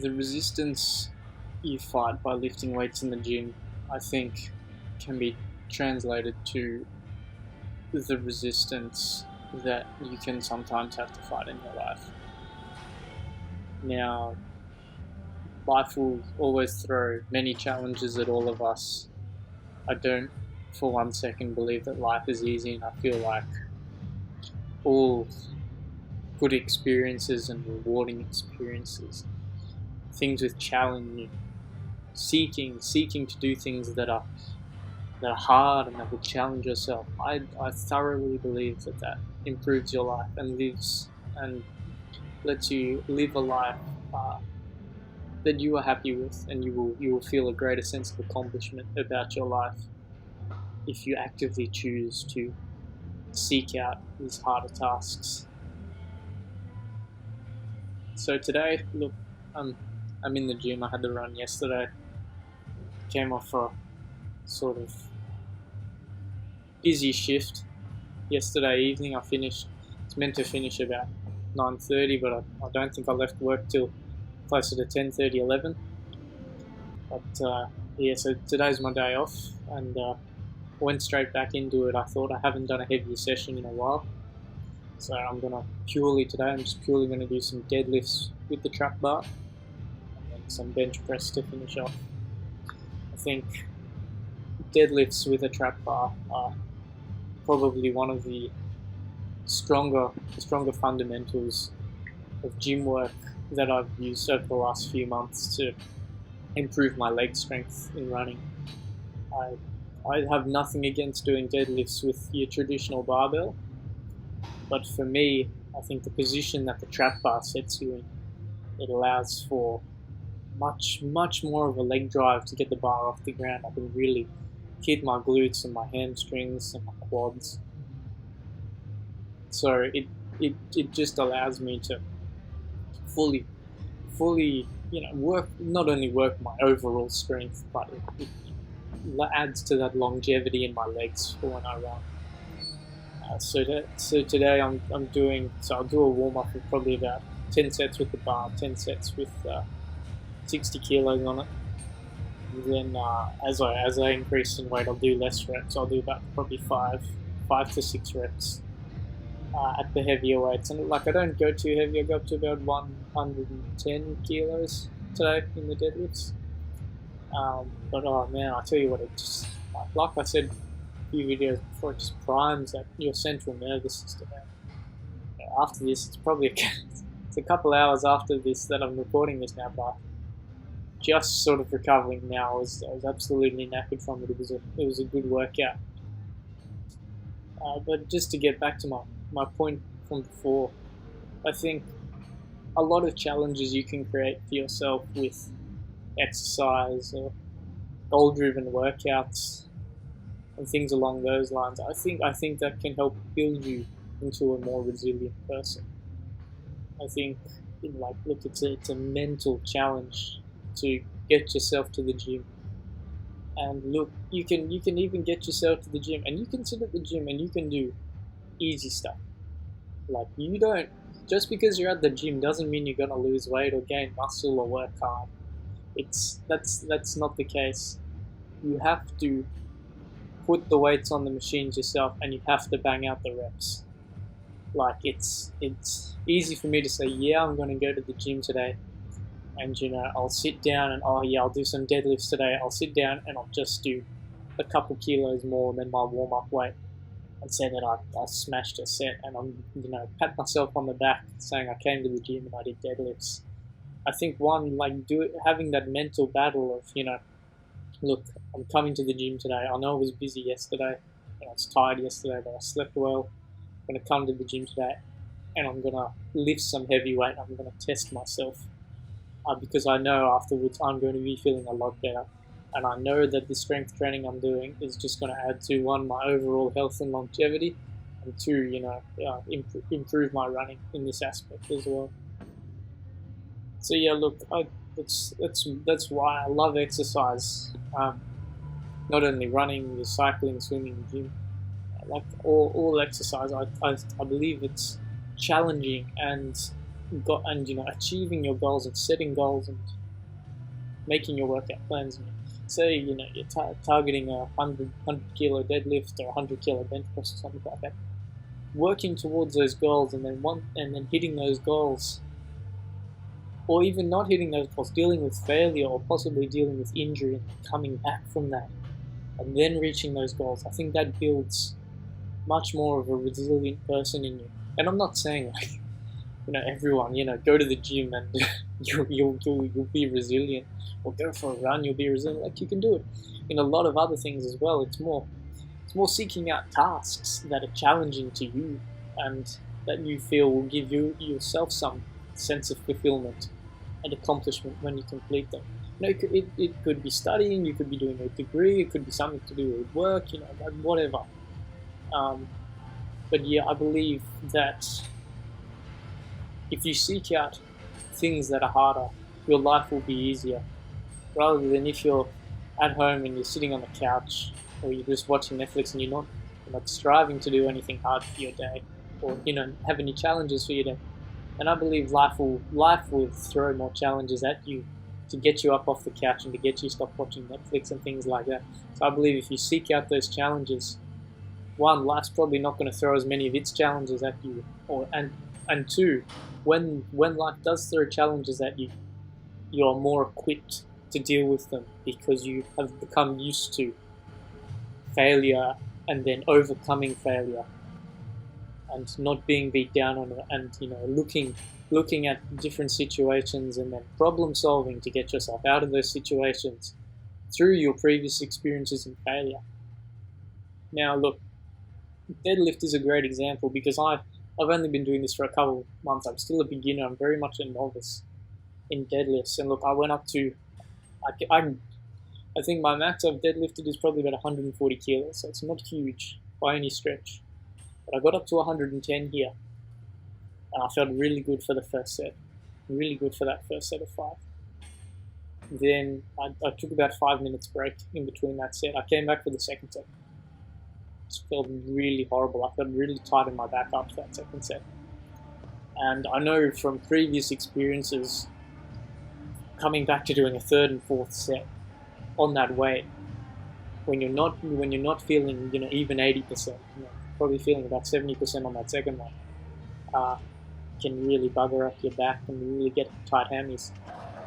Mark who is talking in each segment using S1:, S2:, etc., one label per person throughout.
S1: the resistance you fight by lifting weights in the gym, I think, can be translated to the resistance that you can sometimes have to fight in your life. Now, life will always throw many challenges at all of us. I don't for one second believe that life is easy, and I feel like all good experiences and rewarding experiences, things with challenge, seeking to do things that are hard and that will challenge yourself. I thoroughly believe that improves your life and lets you live a life that you are happy with, and you will feel a greater sense of accomplishment about your life if you actively choose to seek out these harder tasks. So today, look, I'm in the gym. I had to run yesterday. Came off a sort of busy shift yesterday evening. I finished. It's meant to finish about 9:30, but I don't think I left work till closer to 10:30, 11. But yeah, so today's my day off, and went straight back into it. I thought I haven't done a heavier session in a while, so I'm just purely gonna do some deadlifts with the trap bar, and then some bench press to finish off. I think deadlifts with a trap bar are probably one of the stronger fundamentals of gym work that I've used over the last few months to improve my leg strength in running. I have nothing against doing deadlifts with your traditional barbell, but for me, I think the position that the trap bar sets you in, it allows for much more of a leg drive to get the bar off the ground. I can really hit my glutes and my hamstrings and my quads. So it just allows me to fully not only work my overall strength, but it adds to that longevity in my legs for when I run. So today I'll do a warm up of probably about 10 sets with the bar, 10 sets with 60 kilos on it. And then as I increase in weight, I'll do less reps. I'll do about probably five to 6 reps at the heavier weights. And like, I don't go too heavy. I go up to about 110 kilos today in the deadlifts. But oh man, I tell you what, it just, like I said a few videos before, it just primes your central nervous system. After this, it's probably it's a couple hours after this that I'm recording this now, but just sort of recovering now. I was absolutely knackered from it. It was a good workout. But just to get back to my point from before, I think a lot of challenges you can create for yourself with exercise or goal-driven workouts and things along those lines, I think that can help build you into a more resilient person. I think, it's a mental challenge to get yourself to the gym. And look, you can even get yourself to the gym, and you can sit at the gym and you can do easy stuff. Like, you don't, just because you're at the gym doesn't mean you're gonna lose weight or gain muscle or work hard. That's not the case. You have to put the weights on the machines yourself, and you have to bang out the reps. Like, it's easy for me to say, yeah, I'm gonna go to the gym today, and I'll sit down and I'll do some deadlifts today. I'll sit down and I'll just do a couple kilos more than my warm-up weight, and say that I smashed a set, and I'm pat myself on the back saying I came to the gym and I did deadlifts. I think having that mental battle of look, I'm coming to the gym today. I know I was busy yesterday and I was tired yesterday, but I slept well. I'm gonna come to the gym today and I'm gonna lift some heavy weight. I'm gonna test myself. Because I know afterwards I'm going to be feeling a lot better, and I know that the strength training I'm doing is just going to add to, one, my overall health and longevity, and two, improve my running in this aspect as well. So yeah, look, that's why I love exercise. Not only running, the cycling, swimming, gym, like all exercise. I believe it's challenging and achieving your goals and setting goals and making your workout plans. Say you're targeting a 100 kilo deadlift or 100 kilo bench press or something like that. Working towards those goals and then hitting those goals, or even not hitting those goals, dealing with failure or possibly dealing with injury and coming back from that, and then reaching those goals. I think that builds much more of a resilient person in you. And I'm not saying everyone, go to the gym and you'll be resilient, or go for a run, you'll be resilient. Like, you can do it in a lot of other things as well. It's more seeking out tasks that are challenging to you and that you feel will give yourself some sense of fulfillment and accomplishment when you complete them. It could be studying, you could be doing a degree, it could be something to do with work, whatever. But yeah, I believe that if you seek out things that are harder, your life will be easier, rather than if you're at home and you're sitting on the couch, or you're just watching Netflix and you're not striving to do anything hard for your day, or have any challenges for your day. And I believe life will throw more challenges at you to get you up off the couch and to get you to stop watching Netflix and things like that. So I believe if you seek out those challenges, one, life's probably not going to throw as many of its challenges at you, and two, when life does throw challenges at you, you're more equipped to deal with them because you have become used to failure and then overcoming failure and not being beat down on it, and looking at different situations and then problem solving to get yourself out of those situations through your previous experiences in failure. Now look, deadlift is a great example because I've only been doing this for a couple of months. I'm still a beginner. I'm very much a novice in deadlifts. And look, I went up to, I think my max I've deadlifted is probably about 140 kilos, so it's not huge by any stretch. But I got up to 110 here, and I felt really good for the first set. Really good for that first set of 5. Then I took about 5 minutes break in between that set. I came back for the second set. It felt really horrible. I felt really tight in my back after that second set. And I know from previous experiences, coming back to doing a third and fourth set on that weight, when you're not feeling even 80%, probably feeling about 70% on that second one, can really bugger up your back and really get tight hammies.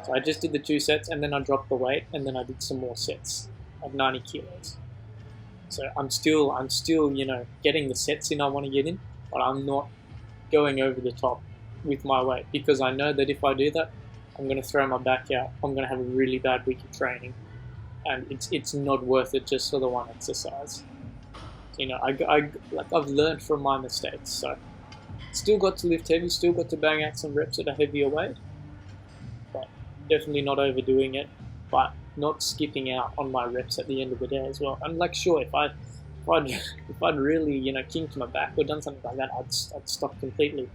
S1: So I just did the 2 sets and then I dropped the weight and then I did some more sets of 90 kilos. So I'm still getting the sets in I want to get in, but I'm not going over the top with my weight because I know that if I do that, I'm going to throw my back out. I'm going to have a really bad week of training, and it's not worth it just for the one exercise. I've learned from my mistakes. So still got to lift heavy, still got to bang out some reps at a heavier weight, but definitely not overdoing it, but not skipping out on my reps at the end of the day as well. I'm sure if I'd really kinked my back or done something like that, I'd stop completely.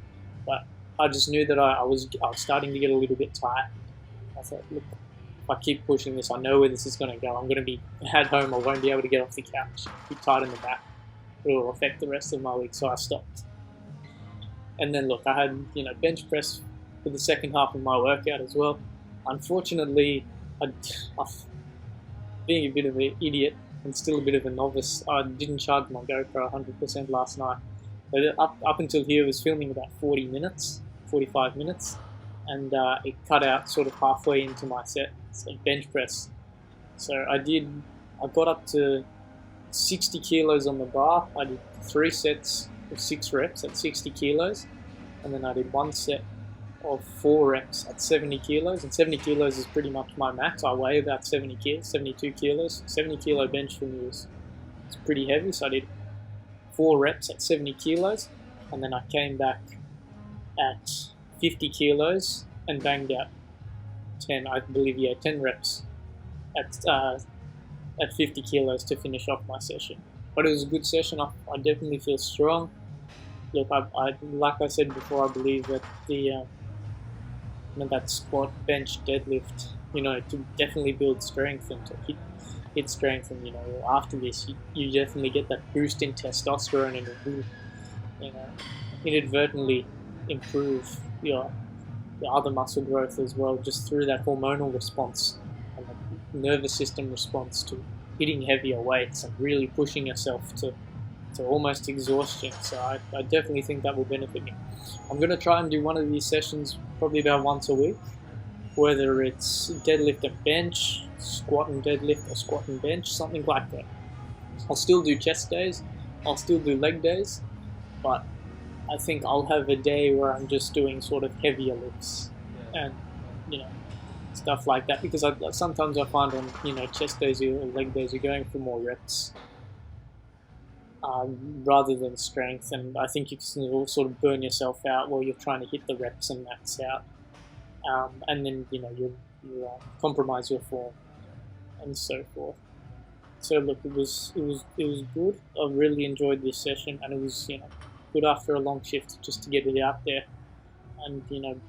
S1: But I just knew that I was starting to get a little bit tired. I thought, look, if I keep pushing this, I know where this is going to go. I'm going to be at home. I won't be able to get off the couch. Be tight in the back. It will affect the rest of my week. So I stopped. And then look, I had bench press for the second half of my workout as well. Unfortunately, being a bit of an idiot and still a bit of a novice, I didn't charge my GoPro 100% last night. But up until here, I was filming about 45 minutes, and it cut out sort of halfway into my set, so bench press. So I got up to 60 kilos on the bar. I did 3 sets of 6 reps at 60 kilos, and then I did 1 set of 4 reps at 70 kilos, and 70 kilos is pretty much my max. I weigh about 70 kilos, 72 kilos. 70 kilo bench for me is pretty heavy, so I did 4 reps at 70 kilos, and then I came back at 50 kilos and banged out 10 reps at 50 kilos to finish off my session. But it was a good session. I definitely feel strong. Look, like I said before, I believe that that squat, bench, deadlift, to definitely build strength and to hit strength, and after this, you definitely get that boost in testosterone, and it will, inadvertently improve your the other muscle growth as well, just through that hormonal response and the nervous system response to hitting heavier weights and really pushing yourself to almost exhaustion. So I definitely think that will benefit me. I'm going to try and do one of these sessions probably about once a week, whether it's deadlift and bench, squat and deadlift, or squat and bench, something like that. I'll still do chest days, I'll still do leg days, but I think I'll have a day where I'm just doing sort of heavier lifts and, you know, stuff like that, because sometimes I find on, you know, chest days or leg days you're going for more reps rather than strength, and I think you can sort of burn yourself out while you're trying to hit the reps and max out, and then, you know, you compromise your form and so forth. So look, it was good. I really enjoyed this session, and it was, you know, good after a long shift just to get it out there and, you know,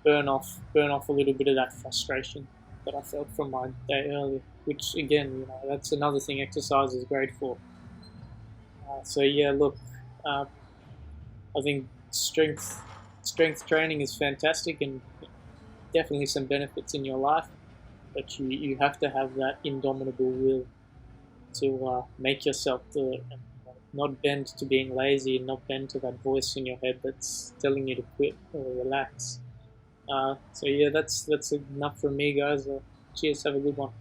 S1: burn off a little bit of that frustration that I felt from my day earlier, which again, you know, that's another thing exercise is great for. So yeah, look, I think strength training is fantastic and definitely some benefits in your life, but you have to have that indomitable will to make yourself do it, and not bend to being lazy and not bend to that voice in your head that's telling you to quit or relax. So yeah, that's enough from me, guys. Cheers, have a good one.